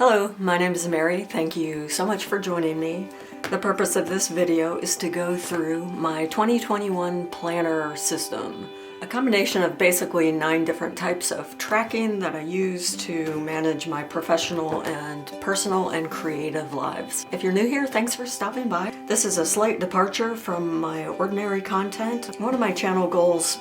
Hello, my name is Mary. Thank you so much for joining me. The purpose of this video is to go through my 2021 planner system, a combination of basically 9 different types of tracking that I use to manage my professional and personal and creative lives. If you're new here, thanks for stopping by. This is a slight departure from my ordinary content. One of my channel goals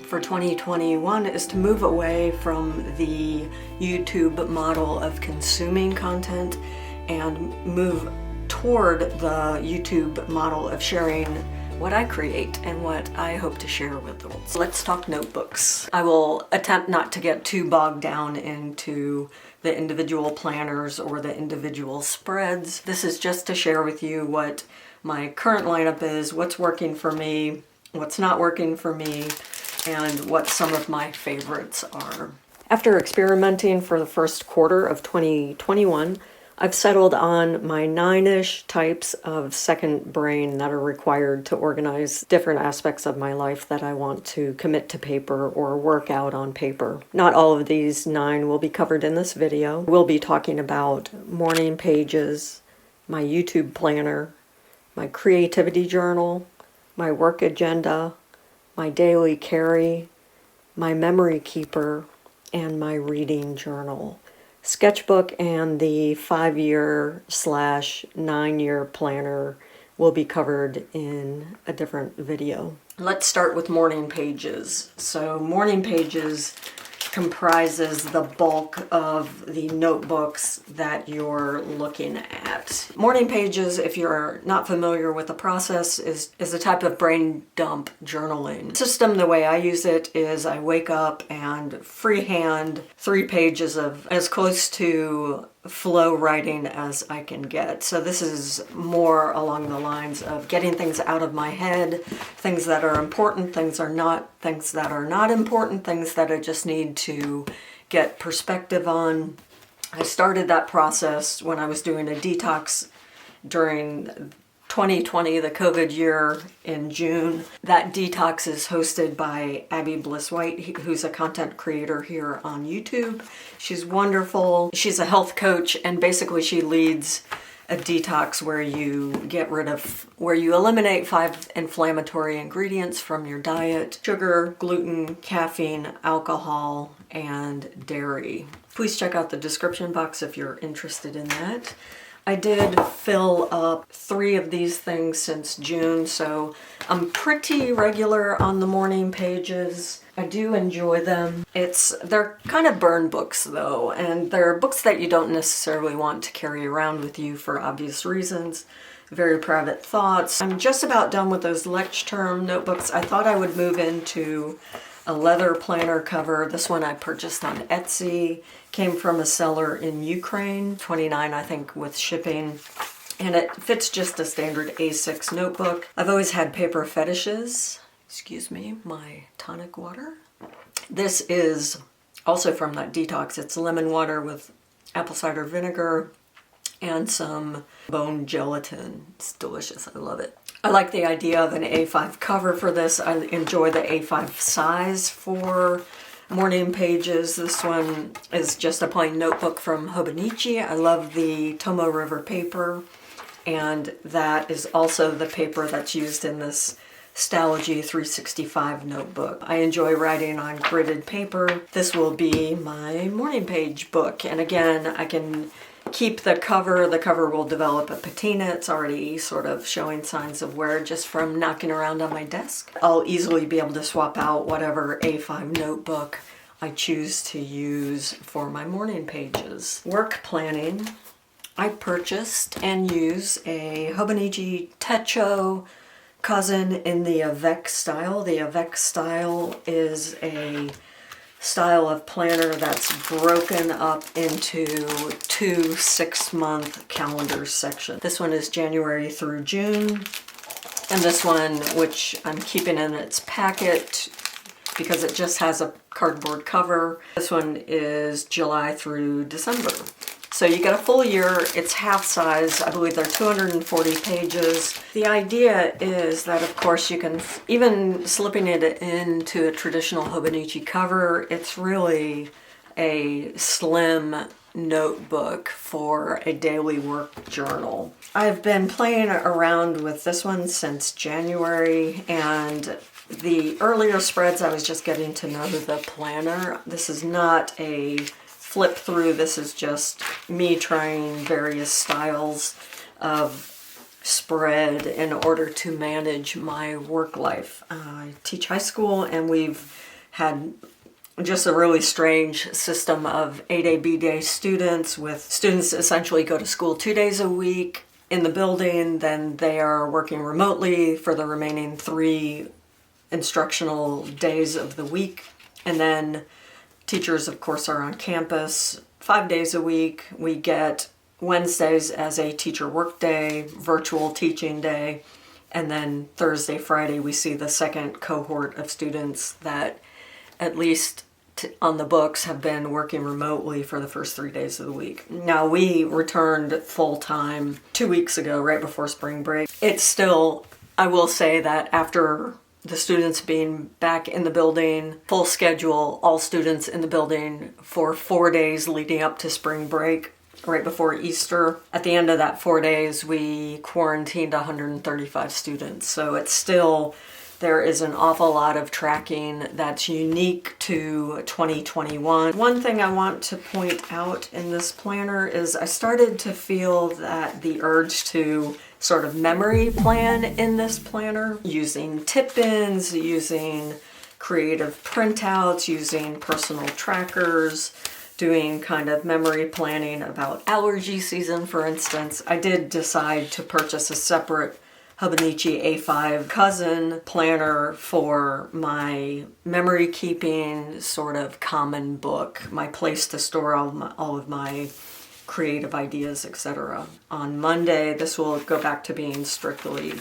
for 2021 is to move away from the YouTube model of consuming content and move toward the YouTube model of sharing what I create and what I hope to share with the world. So let's talk notebooks. I will attempt not to get too bogged down into the individual planners or the individual spreads. This is just to share with you what my current lineup is, what's working for me, what's not working for me, and what some of my favorites are. After experimenting for the first quarter of 2021, I've settled on my 9-ish types of second brain that are required to organize different aspects of my life that I want to commit to paper or work out on paper. Not all of these 9 will be covered in this video. We'll be talking about morning pages, my YouTube planner, my creativity journal, my work agenda, my daily carry, my memory keeper, and my reading journal. Sketchbook and the 5-year/9-year planner will be covered in a different video. Let's start with morning pages. So morning pages comprises the bulk of the notebooks that you're looking at. Morning pages, if you're not familiar with the process, is a type of brain dump journaling system. The way I use it is I wake up and freehand 3 pages of as close to flow writing as I can get. So this is more along the lines of getting things out of my head, things that are important, things that are not important, things that I just need to get perspective on. I started that process when I was doing a detox during 2020, the COVID year, in June. That detox is hosted by Abby Bliss-White, who's a content creator here on YouTube. She's wonderful. She's a health coach, and basically she leads a detox where you eliminate 5 inflammatory ingredients from your diet: sugar, gluten, caffeine, alcohol, and dairy. Please check out the description box if you're interested in that. I did fill up 3 of these things since June, so I'm pretty regular on the morning pages. I do enjoy them. They're kind of burn books though, and they're books that you don't necessarily want to carry around with you for obvious reasons. Very private thoughts. I'm just about done with those Lech term notebooks. I thought I would move into a leather planner cover. This one I purchased on Etsy. Came from a seller in Ukraine, $29 I think with shipping. And it fits just a standard A6 notebook. I've always had paper fetishes. Excuse me, my tonic water. This is also from that detox. It's lemon water with apple cider vinegar and some bone gelatin. It's delicious, I love it. I like the idea of an A5 cover for this. I enjoy the A5 size for morning pages. This one is just a plain notebook from Hobonichi. I love the Tomoe River paper, and that is also the paper that's used in this Stylogy 365 notebook. I enjoy writing on gridded paper. This will be my morning page book, and again, I can keep the cover. The cover will develop a patina. It's already sort of showing signs of wear just from knocking around on my desk. I'll easily be able to swap out whatever A5 notebook I choose to use for my morning pages. Work planning. I purchased and use a Hobonichi Techo cousin in the Avec style. The Avec style is a style of planner that's broken up into 2 6-month calendar sections. This one is January through June, and this one, which I'm keeping in its packet because it just has a cardboard cover, this one is July through December. So you get a full year. It's half size. I believe they're 240 pages. The idea is that, of course, you can, even slipping it into a traditional Hobonichi cover, it's really a slim notebook for a daily work journal. I've been playing around with this one since January, and the earlier spreads I was just getting to know the planner. This is not a flip through, this is just me trying various styles of spread in order to manage my work life. I teach high school, and we've had just a really strange system of A-Day, B-Day students, with students essentially go to school 2 days a week in the building, then they are working remotely for the remaining 3 instructional days of the week, and then teachers, of course, are on campus 5 days a week. We get Wednesdays as a teacher work day, virtual teaching day, and then Thursday, Friday, we see the second cohort of students that, at least on the books, have been working remotely for the first 3 days of the week. Now, we returned full-time 2 weeks ago, right before spring break. It's still, I will say that after the students being back in the building, full schedule, all students in the building for 4 days leading up to spring break, right before Easter. At the end of that 4 days, we quarantined 135 students. So it's still, there is an awful lot of tracking that's unique to 2021. One thing I want to point out in this planner is I started to feel that the urge to sort of memory plan in this planner, using tip-ins, using creative printouts, using personal trackers, doing kind of memory planning about allergy season, for instance. I did decide to purchase a separate 𝚂𝚌𝚛𝚒𝚋𝚋𝚕𝚎𝚜 cousin planner for my memory keeping sort of common book, my place to store all of my creative ideas, etc. On Monday, this will go back to being strictly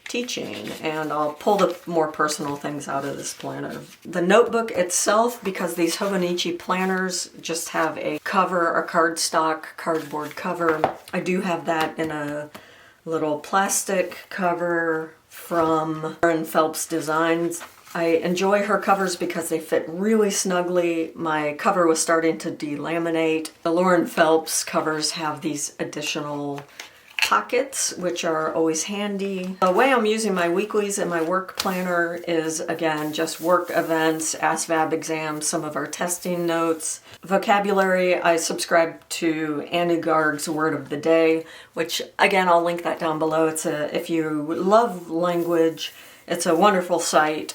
teaching, and I'll pull the more personal things out of this planner. The notebook itself, because these 𝚂𝚌𝚛𝚒𝚋 planners just have a cover, a cardstock cardboard cover. I do have that in a little plastic cover from Lauren Phelps Designs. I enjoy her covers because they fit really snugly. My cover was starting to delaminate. The Lauren Phelps covers have these additional pockets, which are always handy. The way I'm using my weeklies in my work planner is, again, just work events, ASVAB exams, some of our testing notes. Vocabulary, I subscribe to Andy Garg's Word of the Day, which, again, I'll link that down below. If you love language, it's a wonderful site.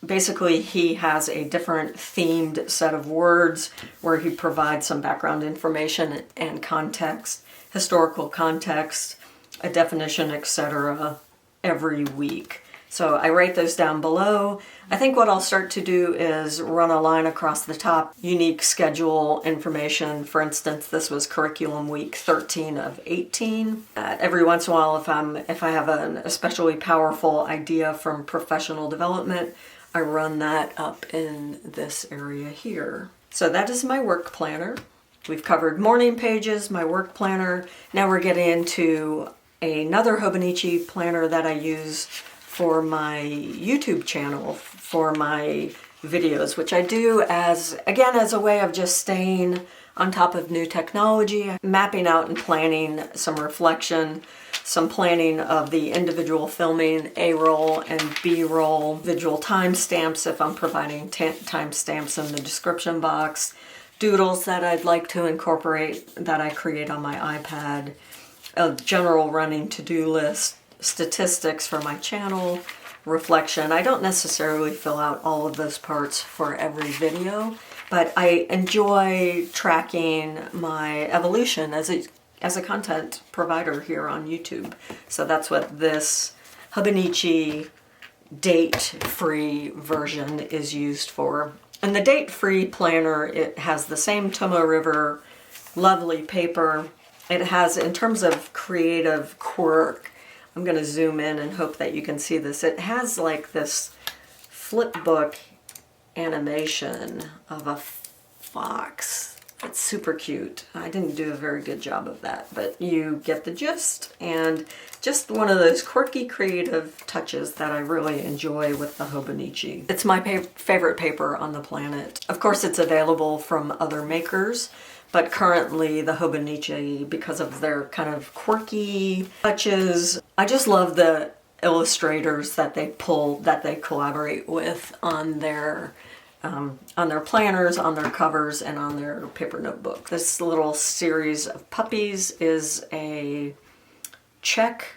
Basically, he has a different themed set of words where he provides some background information and context, historical context, a definition, etc. every week. So I write those down below. I think what I'll start to do is run a line across the top, unique schedule information. For instance, this was curriculum week 13 of 18. Every once in a while, if I have an especially powerful idea from professional development, I run that up in this area here. So that is my work planner. We've covered morning pages, my work planner. Now we're getting into another 𝚂𝚌𝚛𝚒𝚋 planner that I use for my YouTube channel, for my videos, which I do as a way of just staying on top of new technology, mapping out and planning some reflection, some planning of the individual filming, A-roll and B-roll, individual timestamps if I'm providing timestamps in the description box, doodles that I'd like to incorporate that I create on my iPad, a general running to-do list, statistics for my channel, reflection. I don't necessarily fill out all of those parts for every video, but I enjoy tracking my evolution as a content provider here on YouTube. So that's what this 𝚂𝚌𝚛𝚒𝚋 date-free version is used for. And the date-free planner, it has the same Tomoe River lovely paper. It has, in terms of creative quirk, I'm going to zoom in and hope that you can see this. It has like this flip book animation of a fox. It's super cute. I didn't do a very good job of that, but you get the gist, and just one of those quirky creative touches that I really enjoy with the 𝚂𝚌𝚛𝚒𝚋. It's my favorite paper on the planet. Of course, it's available from other makers, but currently the 𝚂𝚌𝚛𝚒𝚋𝚋𝚕𝚎𝚜, because of their kind of quirky touches. I just love the illustrators that they pull, that they collaborate with on their planners, on their covers, and on their paper notebook. This little series of puppies is a Czech,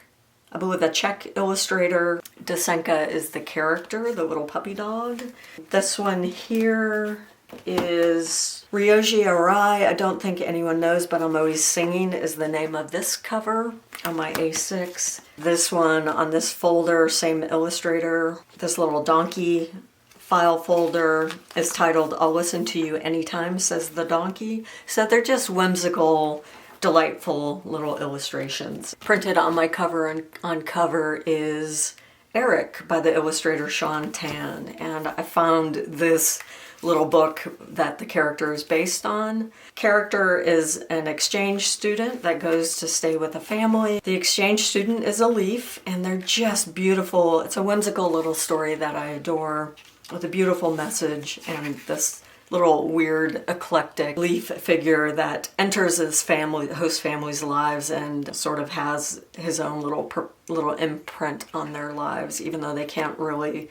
I believe a Czech illustrator. 𝚑𝚗𝚔𝚋𝚋𝚕𝚎𝚜 is the character, the little puppy dog. This one here is 𝚂𝚑𝚔𝚔𝚔𝚜. I don't think anyone knows, but I'm Always Singing is the name of this cover on my A6. This one on this folder, same illustrator. This little donkey file folder is titled I'll Listen to You Anytime, Says the Donkey. So they're just whimsical, delightful little illustrations. Printed on my cover and on cover is Eric by the illustrator Sean Tan, and I found this little book that the character is based on. Character is an exchange student that goes to stay with a family. The exchange student is a leaf, and they're just beautiful. It's a whimsical little story that I adore, with a beautiful message and this little weird eclectic leaf figure that enters his family, host family's lives, and sort of has his own little imprint on their lives, even though they can't really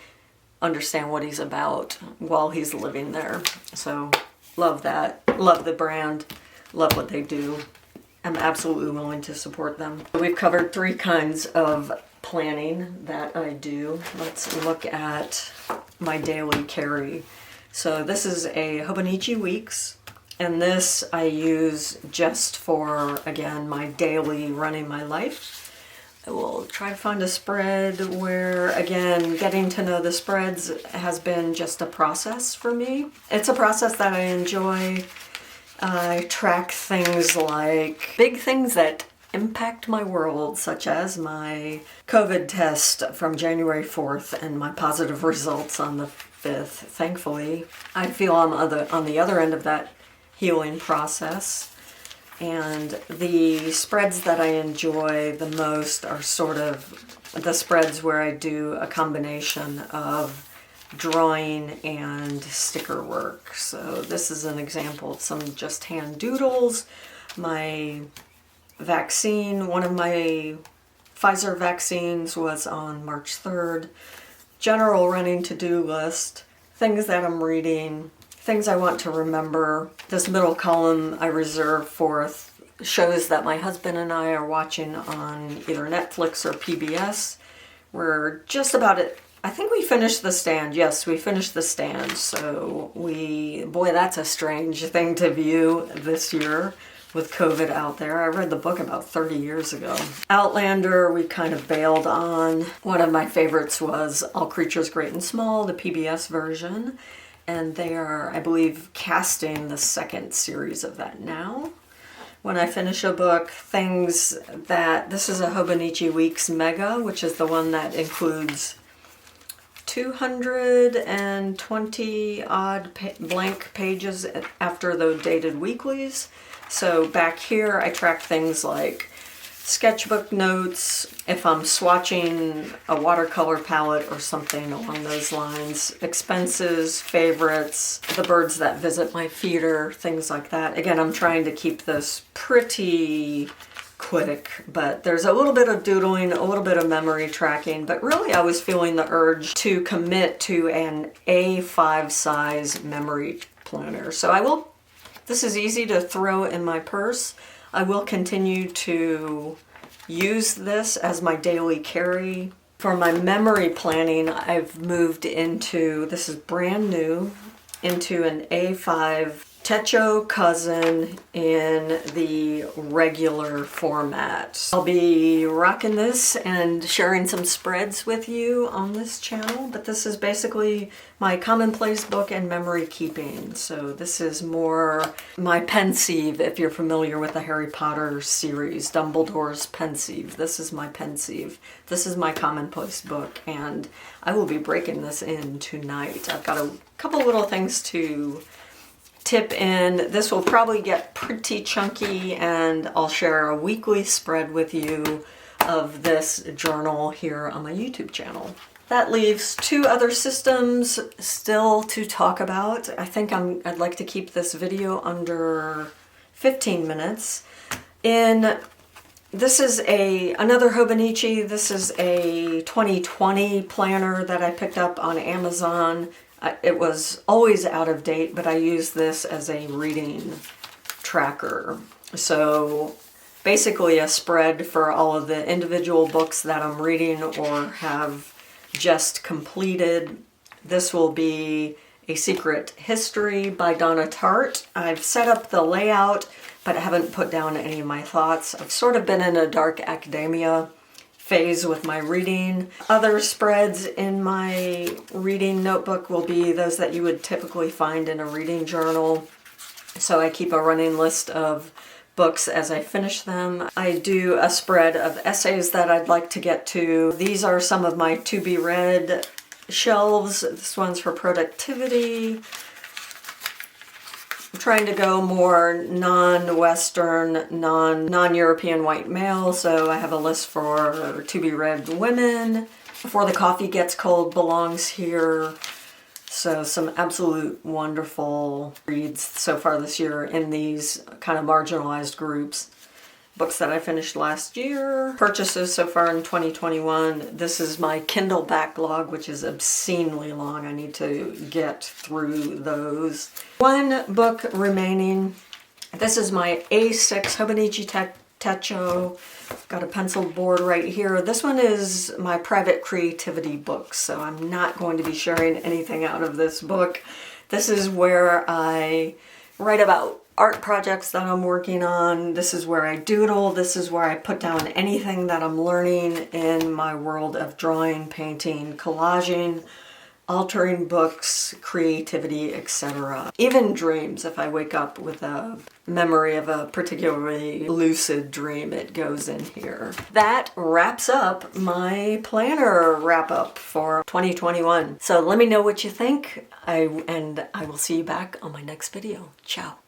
understand what he's about while he's living there. So love that, love the brand, love what they do. I'm absolutely willing to support them. We've covered 3 kinds of planning that I do. Let's look at my daily carry. So this is a 𝚂𝚌𝚛𝚒𝚋𝚋𝚕𝚎 weeks, and this I use just for, again, my daily running my life. I will try to find a spread where, again, getting to know the spreads has been just a process for me. It's a process that I enjoy. I track things like big things that impact my world, such as my COVID test from January 4th and my positive results on the 5th. Thankfully, I feel I'm on the other end of that healing process. And the spreads that I enjoy the most are sort of the spreads where I do a combination of drawing and sticker work. So this is an example of some just hand doodles. My vaccine, one of my Pfizer vaccines was on March 3rd. General running to-do list, things that I'm reading, things I want to remember. This middle column I reserve for shows that my husband and I are watching on either Netflix or PBS. We're just about it. I think we finished The Stand. Yes, we finished The Stand. So boy, that's a strange thing to view this year with COVID out there. I read the book about 30 years ago. Outlander, we kind of bailed on. One of my favorites was All Creatures Great and Small, the PBS version. And they are, I believe, casting the 2nd series of that now. When I finish a book, this is a 𝚂𝚌𝚛𝚒𝚋𝚋𝚕𝚎 Weeks Mega, which is the one that includes 220 odd blank pages after the dated weeklies. So back here I track things like sketchbook notes, if I'm swatching a watercolor palette or something along those lines, expenses, favorites, the birds that visit my feeder, things like that. Again, I'm trying to keep this pretty quick, but there's a little bit of doodling, a little bit of memory tracking, but really I was feeling the urge to commit to an A5 size memory planner. So this is easy to throw in my purse. I will continue to use this as my daily carry. For my memory planning, I've moved into, this is brand new, into an A5 𝚂𝚑𝚔𝚔𝚔𝚜 in the regular format. I'll be rocking this and sharing some spreads with you on this channel, but this is basically my commonplace book and memory keeping. So this is more my pensieve, if you're familiar with the Harry Potter series, Dumbledore's pensieve. This is my pensieve. This is my commonplace book, and I will be breaking this in tonight. I've got a couple little things to tip in. This will probably get pretty chunky, and I'll share a weekly spread with you of this journal here on my YouTube channel. That leaves 2 other systems still to talk about. I think I'd like to keep this video under 15 minutes. This is another Hobonichi. This is a 2020 planner that I picked up on Amazon. It was always out of date, but I use this as a reading tracker. So basically a spread for all of the individual books that I'm reading or have just completed. This will be A Secret History by Donna Tartt. I've set up the layout, but I haven't put down any of my thoughts. I've sort of been in a dark academia phase with my reading. Other spreads in my reading notebook will be those that you would typically find in a reading journal. So I keep a running list of books as I finish them. I do a spread of essays that I'd like to get to. These are some of my to be read shelves. This one's for productivity. I'm trying to go more non-Western, non-European white male, so I have a list for to be read women. Before the Coffee Gets Cold belongs here. So some absolute wonderful reads so far this year in these kind of marginalized groups. Books that I finished last year. Purchases so far in 2021. This is my Kindle backlog, which is obscenely long. I need to get through those. One book remaining. This is my A6 Hobonichi Techo. Got a penciled board right here. This one is my private creativity book, so I'm not going to be sharing anything out of this book. This is where I write about art projects that I'm working on. This is where I doodle. This is where I put down anything that I'm learning in my world of drawing, painting, collaging, altering books, creativity, etc. Even dreams, if I wake up with a memory of a particularly lucid dream, it goes in here. That wraps up my planner wrap-up for 2021. So let me know what you think, and I will see you back on my next video. Ciao.